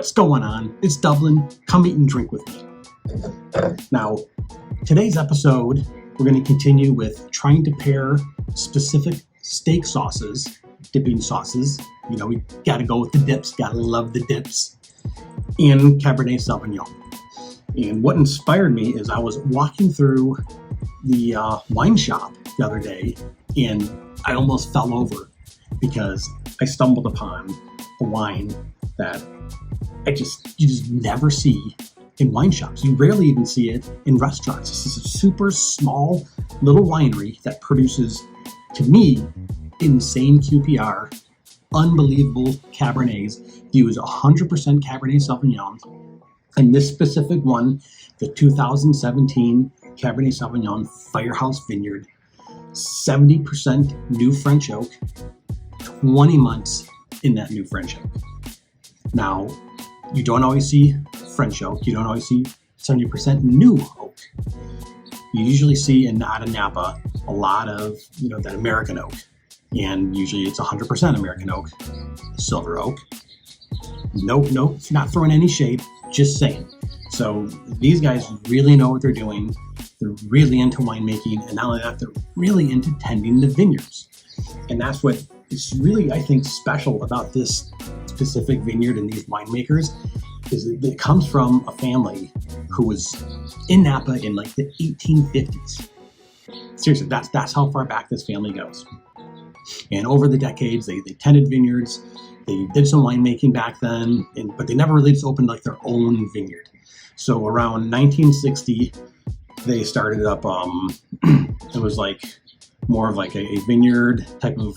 What's going on? It's Dublin. Come eat and drink with me. Now, today's episode, we're going to continue with trying to pair specific steak sauces, dipping sauces. You know, we got to go with the dips. Got to love the dips in Cabernet Sauvignon. And what inspired me is I was walking through the wine shop the other day, and I almost fell over because I stumbled upon a wine that you just never see in wine shops. You rarely even see it in restaurants. This is a super small little winery that produces, to me, insane QPR, unbelievable Cabernets. They use 100% Cabernet Sauvignon. And this specific one, the 2017 Cabernet Sauvignon Firehouse Vineyard, 70% new French oak, 20 months in that new French oak. Now, you don't always see French oak. You don't always see 70% new oak. You usually see out of Napa a lot of, that American oak. And usually it's 100% American oak, silver oak. Nope, not throwing any shade, just saying. So these guys really know what they're doing. They're really into winemaking, and not only that, they're really into tending the vineyards. And that's what is really, I think, special about this specific vineyard and these winemakers, is that it comes from a family who was in Napa in like the 1850s. Seriously, that's how far back this family goes. And over the decades, they tended vineyards. They did some winemaking back then, but they never really just opened like their own vineyard. So around 1960, they started up, it was like more of like a vineyard type of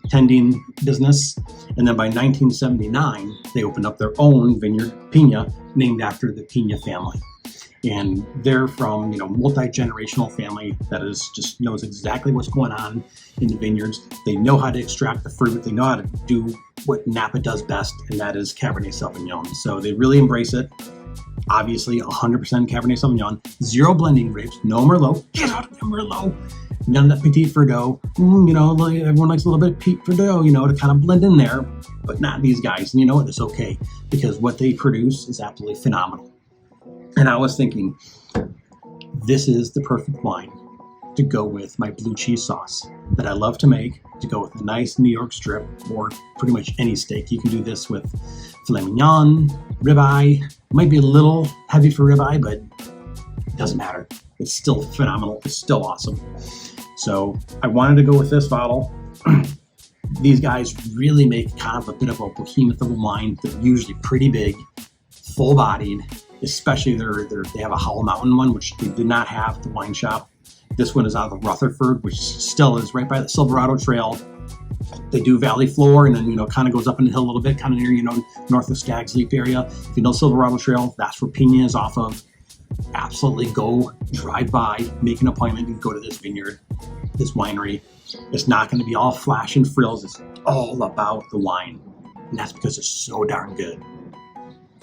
tending business. And then by 1979, they opened up their own vineyard, Piña, named after the Piña family. And they're from, multi-generational family that just knows exactly what's going on in the vineyards. They know how to extract the fruit. They know how to do what Napa does best, and that is Cabernet Sauvignon. So they really embrace it. Obviously, 100% Cabernet Sauvignon, 0 blending grapes, no Merlot. Get out of the Merlot. None of that Petit Verdot. Everyone likes a little bit of Petit Verdot, to kind of blend in there, but not these guys. And you know what? It's okay, because what they produce is absolutely phenomenal. And I was thinking, this is the perfect wine to go with my blue cheese sauce that I love to make, to go with a nice New York strip or pretty much any steak. You can do this with filet mignon, ribeye. Might be a little heavy for ribeye, but it doesn't matter. It's still phenomenal. It's still awesome. So I wanted to go with this bottle. These guys really make kind of a bit of a behemoth of a wine. They're usually pretty big, full-bodied. Especially they have a Howell Mountain one, which they did not have at the wine shop. This one is out of Rutherford, which still is right by the Silverado Trail. They do Valley Floor, and then, kind of goes up in the hill a little bit, kind of near, north of Stag's Leap area. If you know Silverado Trail, that's where Piña is off of. Absolutely go drive by, make an appointment, and go to this vineyard, this winery. It's not going to be all flash and frills. It's all about the wine, and that's because it's so darn good.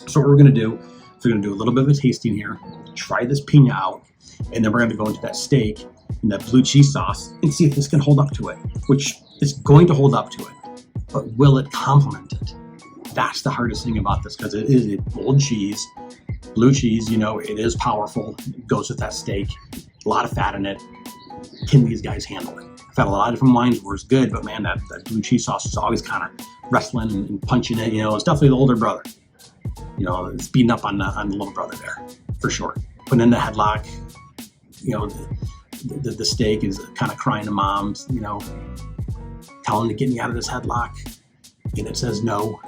So what we're going to do, we're going to do a little bit of a tasting here, try this Piña out, and then we're going to go into that steak and that blue cheese sauce and see if this can hold up to it, which is going to hold up to it, but will it complement it? That's the hardest thing about this, because it is a bold cheese, blue cheese, it is powerful. It goes with that steak, a lot of fat in it. Can these guys handle it? I've had a lot of different wines where it's good, but man, that blue cheese sauce is always kind of wrestling and punching it. It's definitely the older brother. It's beating up on the little brother there, for sure. Putting in the headlock, the steak is kind of crying to moms, telling to get me out of this headlock. And it says, no,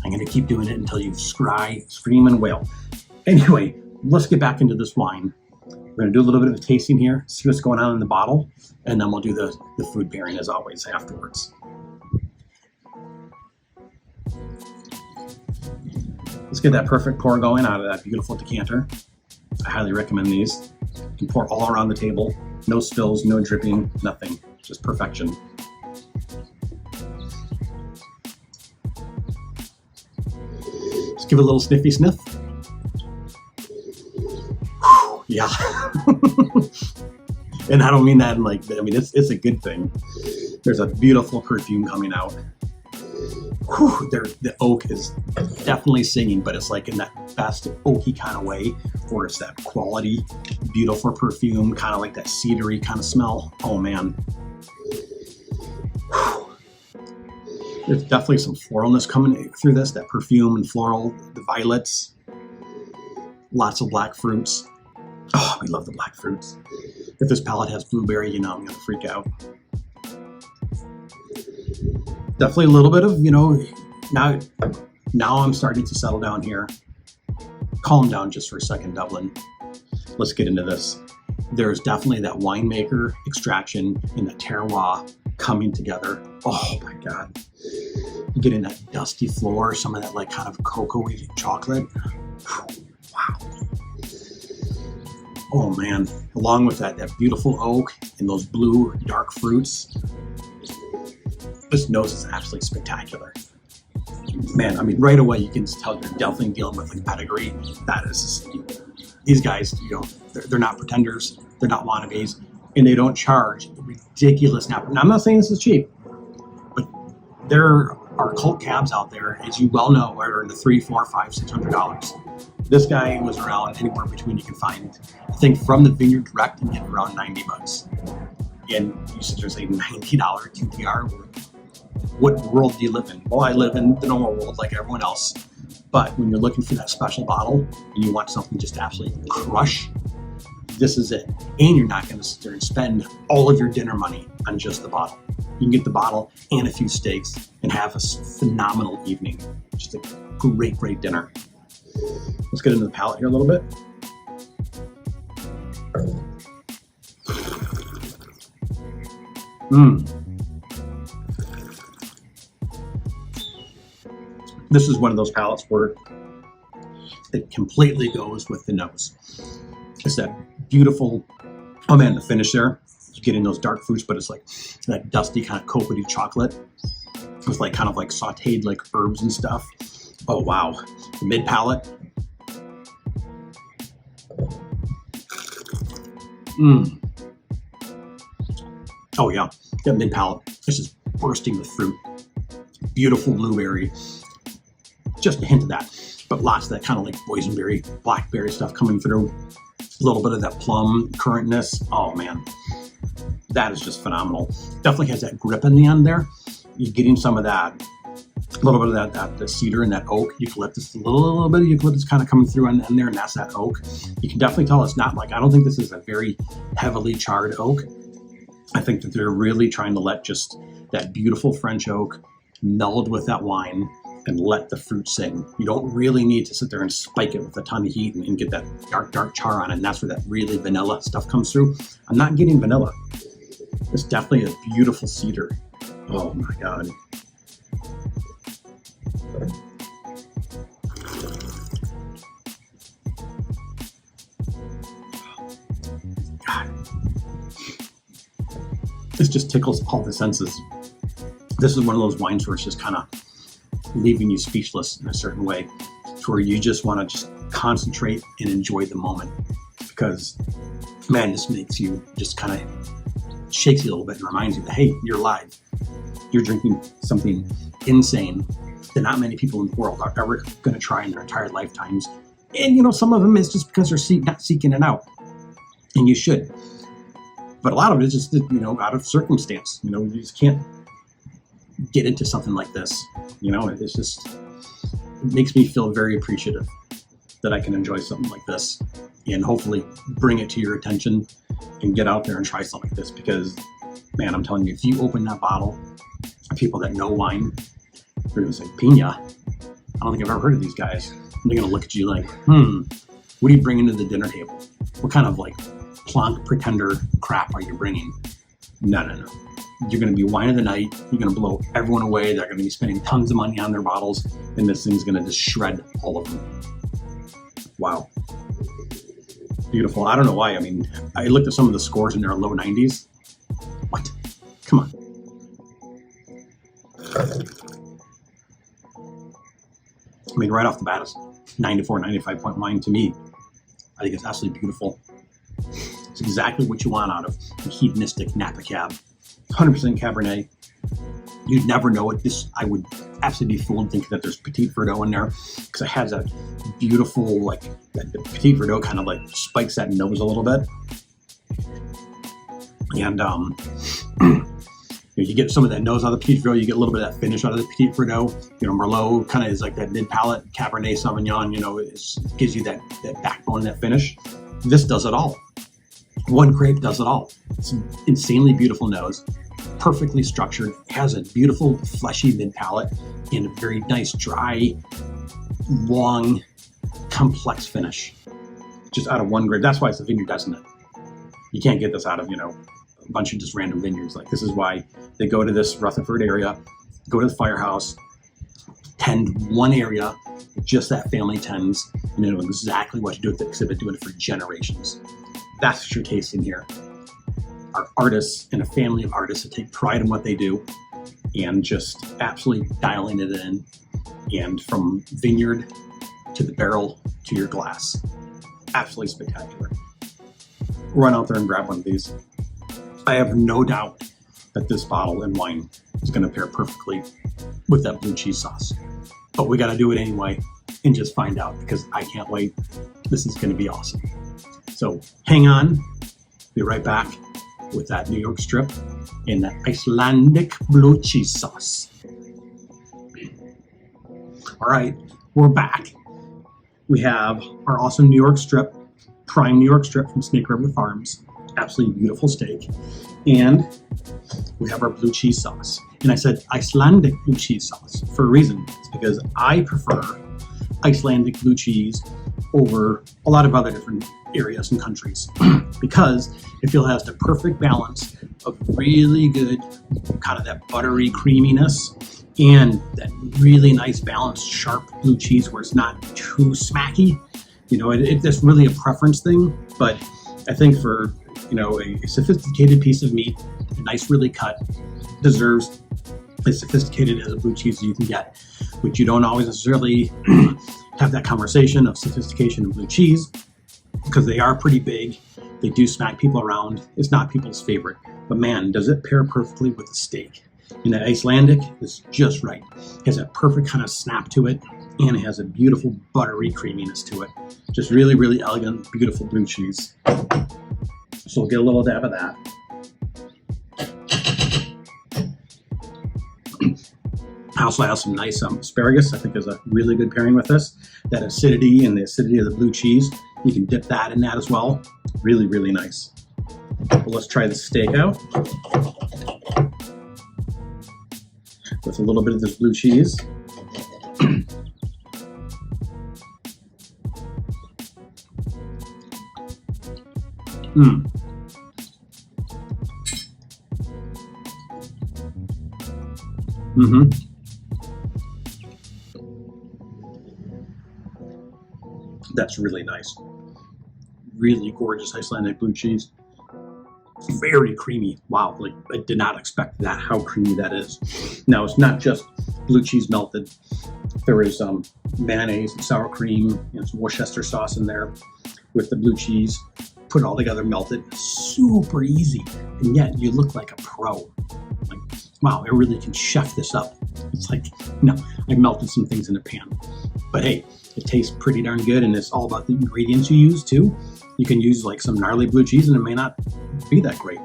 I'm going to keep doing it until you scream and wail. Anyway, let's get back into this wine. We're going to do a little bit of a tasting here, see what's going on in the bottle, and then we'll do the food pairing as always afterwards. Let's get that perfect pour going out of that beautiful decanter. I highly recommend these. You can pour all around the table. No spills, no dripping, nothing. Just perfection. Just give it a little sniffy sniff. Whew, yeah. And I don't mean that in it's a good thing. There's a beautiful perfume coming out. Whew, the oak is definitely singing, but it's like in that best oaky kind of way, where it's that quality, beautiful perfume, kind of like that cedary kind of smell. Oh man. Whew. There's definitely some floralness coming through this, that perfume and floral, the violets, lots of black fruits. Oh, we love the black fruits. If this palette has blueberry, you know I'm gonna freak out. Definitely a little bit of, now I'm starting to settle down here. Calm down just for a second, Dublin. Let's get into this. There's definitely that winemaker extraction and the terroir coming together. Oh my God. You get in that dusty floor, some of that like kind of cocoa-y chocolate. Wow. Oh man. Along with that beautiful oak and those blue dark fruits. This nose is absolutely spectacular. Man, I mean, right away you can just tell you're definitely dealing with like pedigree. That is, these guys, they're not pretenders, they're not wannabes, and they don't charge ridiculous. Now, I'm not saying this is cheap, but there are cult cabs out there, as you well know, are in the $300, $400, $500, $600. This guy was around anywhere between, you can find, I think from the vineyard direct, and get around $90. And you said there's a $90 QTR. What world do you live in? Well, I live in the normal world like everyone else. But when you're looking for that special bottle and you want something just to absolutely crush, this is it. And you're not going to sit there and spend all of your dinner money on just the bottle. You can get the bottle and a few steaks and have a phenomenal evening. Just a great, great dinner. Let's get into the palate here a little bit. This is one of those palettes where it completely goes with the nose. It's that beautiful, oh man, the finish there. You get in those dark fruits, but it's like that dusty kind of cocoa-y chocolate with like kind of like sauteed like herbs and stuff. Oh wow, the mid palate. Oh yeah, that mid palate. This is bursting with fruit. Beautiful blueberry. Just a hint of that, but lots of that kind of like boysenberry, blackberry stuff coming through. A little bit of that plum currantness. Oh man, that is just phenomenal. Definitely has that grip in the end there. You're getting some of that, a little bit of that the cedar and that oak, eucalyptus, a little bit of eucalyptus kind of coming through in there, and that's that oak. You can definitely tell it's not like, I don't think this is a very heavily charred oak. I think that they're really trying to let just that beautiful French oak meld with that wine and let the fruit sing. You don't really need to sit there and spike it with a ton of heat and get that dark char on it, and that's where that really vanilla stuff comes through. I'm not getting vanilla. It's definitely a beautiful cedar. Oh my God. God. This just tickles all the senses. This is one of those wines where it's just kind of leaving you speechless in a certain way, to where you just want to just concentrate and enjoy the moment, because man, this makes you just kind of shakes you a little bit and reminds you that, hey, you're alive. You're drinking something insane that not many people in the world are ever going to try in their entire lifetimes. And some of them is just because they're not seeking it out, and you should. But a lot of it is just out of circumstance. You just can't get into something like this. It's just, it makes me feel very appreciative that I can enjoy something like this and hopefully bring it to your attention and get out there and try something like this, because man, I'm telling you, if you open that bottle, people that know wine, they're going to say, Piña, I don't think I've ever heard of these guys. And they're going to look at you like, what are you bringing to the dinner table? What kind of like plonk pretender crap are you bringing? No. You're going to be wine of the night. You're going to blow everyone away. They're going to be spending tons of money on their bottles, and this thing's going to just shred all of them. Wow. Beautiful. I don't know why. I mean, I looked at some of the scores and they're low 90s. What? Come on. I mean, right off the bat, it's 94, 95 point wine to me. I think it's absolutely beautiful. It's exactly what you want out of a hedonistic Napa Cab. 100% Cabernet. You'd never know it. I would absolutely be fooled thinking that there's Petit Verdot in there, because it has that beautiful, like, the Petit Verdot kind of like spikes that nose a little bit. And you get some of that nose out of the Petit Verdot, you get a little bit of that finish out of the Petit Verdot. Merlot kind of is like that mid-palate. Cabernet Sauvignon, it gives you that backbone and that finish. This does it all. One grape does it all. It's an insanely beautiful nose, perfectly structured, has a beautiful fleshy mid-palate, and a very nice, dry, long, complex finish. Just out of one grape. That's why it's a vineyard, doesn't it? You can't get this out of, a bunch of just random vineyards. Like, this is why they go to this Rutherford area, go to the Firehouse, tend one area, just that family tends, and they know exactly what to do with it because they've been doing it for generations. That's what you're tasting here. Are artists and a family of artists that take pride in what they do and just absolutely dialing it in, and from vineyard to the barrel to your glass. Absolutely spectacular. Run out there and grab one of these. I have no doubt that this bottle and wine is going to pair perfectly with that blue cheese sauce. But we got to do it anyway and just find out, because I can't wait. This is going to be awesome. So hang on. Be right back with that New York strip and that Icelandic blue cheese sauce. All right, we're back. We have our awesome New York strip, prime New York strip from Snake River Farms. Absolutely beautiful steak. And we have our blue cheese sauce. And I said Icelandic blue cheese sauce for a reason. It's because I prefer Icelandic blue cheese over a lot of other different areas and countries because I feel it has the perfect balance of really good, kind of that buttery creaminess, and that really nice balanced sharp blue cheese where it's not too smacky. It's really a preference thing, but I think for a sophisticated piece of meat, a nice really cut, deserves as sophisticated as a blue cheese as you can get, which you don't always necessarily have that conversation of sophistication of blue cheese, because they are pretty big. They do smack people around. It's not people's favorite, but man, does it pair perfectly with the steak. That Icelandic is just right. It has a perfect kind of snap to it, and it has a beautiful buttery creaminess to it. Just really, really elegant, beautiful blue cheese. So we'll get a little dab of that. I also have some nice asparagus. I think is a really good pairing with this. That acidity and the acidity of the blue cheese, you can dip that in that as well. Really, really nice. Well, let's try the steak out with a little bit of this blue cheese. That's really nice. Really gorgeous Icelandic blue cheese. Very creamy. Wow, like I did not expect that, how creamy that is. Now, it's not just blue cheese melted. There is mayonnaise and sour cream and some Worcester sauce in there with the blue cheese. Put it all together, melted. Super easy. And yet you look like a pro. Like, wow, I really can chef this up. It's like, I melted some things in a pan. But hey, it tastes pretty darn good, and it's all about the ingredients you use too. You can use like some gnarly blue cheese and it may not be that great.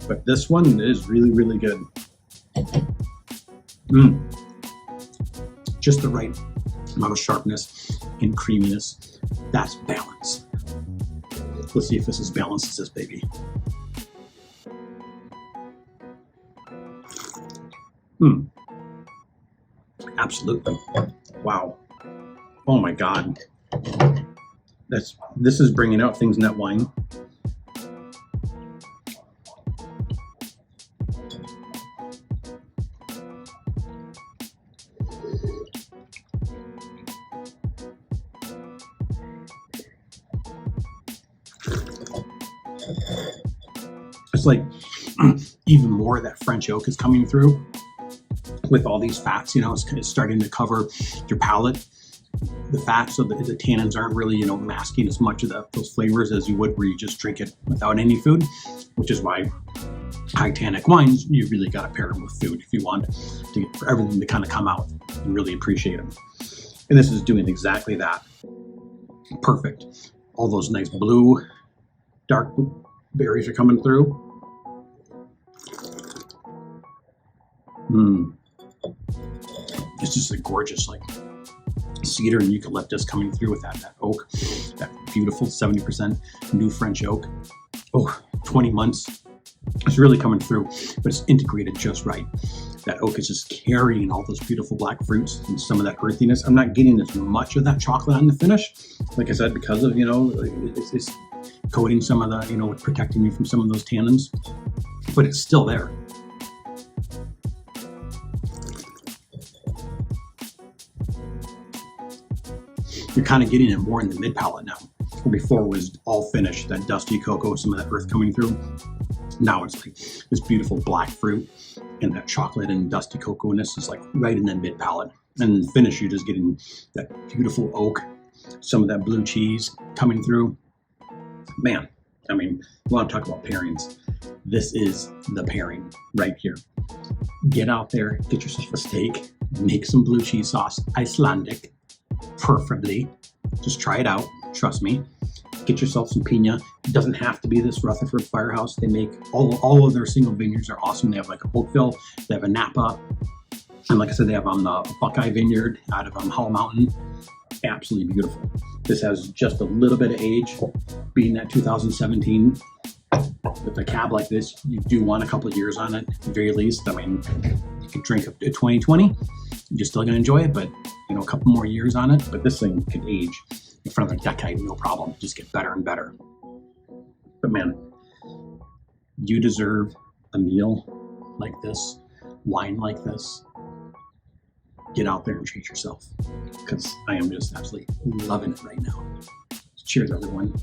But this one is really, really good. Just the right amount of sharpness and creaminess. That's balance. Let's see if this is balanced as this baby. Absolutely. Wow. Oh my God. This is bringing out things in that wine. It's like even more of that French oak is coming through with all these fats. It's kind of starting to cover your palate, the fats, so the tannins aren't really masking as much of those flavors as you would where you just drink it without any food, which is why high tannic wines, you really got to pair them with food if you want for everything to kind of come out. and really appreciate them. And this is doing exactly that. Perfect. All those nice blue, dark berries are coming through. It's just a gorgeous, like, cedar and eucalyptus coming through with that oak, that beautiful 70% new French oak. Oh, 20 months. It's really coming through, but it's integrated just right. That oak is just carrying all those beautiful black fruits and some of that earthiness. I'm not getting as much of that chocolate on the finish, like I said, because of, it's coating some of the, protecting you from some of those tannins, but it's still there. You're kind of getting it more in the mid palate now. Where before it was all finished, that dusty cocoa, some of that earth coming through. Now it's like this beautiful black fruit, and that chocolate and dusty cocoa-ness is like right in the mid palate. And the finish, you're just getting that beautiful oak, some of that blue cheese coming through. Man, I mean, you want to talk about pairings. This is the pairing right here. Get out there, get yourself a steak, make some blue cheese sauce, Icelandic, preferably. Just try it out, trust me. Get yourself some Piña. It doesn't have to be this Rutherford Firehouse. They make all of their single vineyards are awesome. They have like a Oakville, they have a Napa, and like I said, they have the Buckeye Vineyard out of Howell Mountain. Absolutely beautiful. This has just a little bit of age, being that 2017. With a cab like this, you do want a couple of years on it, at the very least. I mean, you can drink up to 2020, you're still gonna enjoy it, but a couple more years on it. But this thing could age in front of a decade, no problem. Just get better and better. But man, you deserve a meal like this, wine like this. Get out there and treat yourself, because I am just absolutely loving it right now. Cheers, everyone.